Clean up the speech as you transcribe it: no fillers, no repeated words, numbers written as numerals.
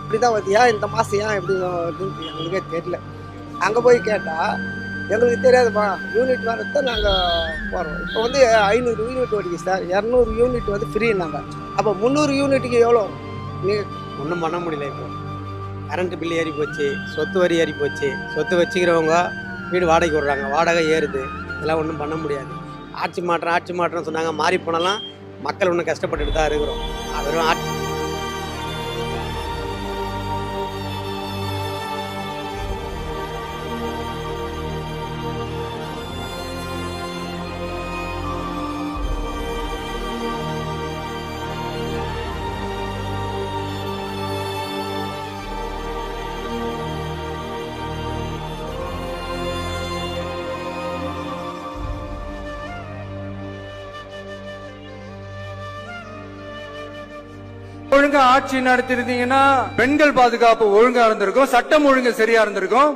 இப்படிதான் வருது, ஏன் இந்த மாதம் ஏன் எப்படி வருதுன்னு எங்களுக்கே தெரியல. அங்கே போய் கேட்டால் எங்களுக்கு தெரியாதுப்பா, யூனிட் வரது நாங்கள் போகிறோம். இப்போ வந்து 500 யூனிட் ஓடிக்கு சார், 200 யூனிட் வந்து ஃப்ரீனாங்க. அப்போ 300 யூனிட்டுக்கு எவ்வளோ? நீங்கள் ஒன்றும் பண்ண முடியல. இப்போ கரண்ட் பில் ஏறி போச்சு, சொத்து வரி ஏறி போச்சு. சொத்து வச்சுக்கிறவங்க வீடு வாடகைக்கு விடுறாங்க, வாடகை ஏறுது. இதெல்லாம் ஒன்றும் பண்ண முடியாது. ஆட்சி மாற்றம் சொன்னாங்க, மாறி போனாலும் மக்கள் ஒன்றும் கஷ்டப்பட்டுட்டு தான் இருக்கிறோம். வெறும் ஆட்சி ஒழுங்கா ஆட்சி நடத்திருந்தீங்கன்னா பெண்கள் பாதுகாப்பு ஒழுங்கா இருந்திருக்கும், சட்டம் ஒழுங்கு சரியா இருந்திருக்கும்.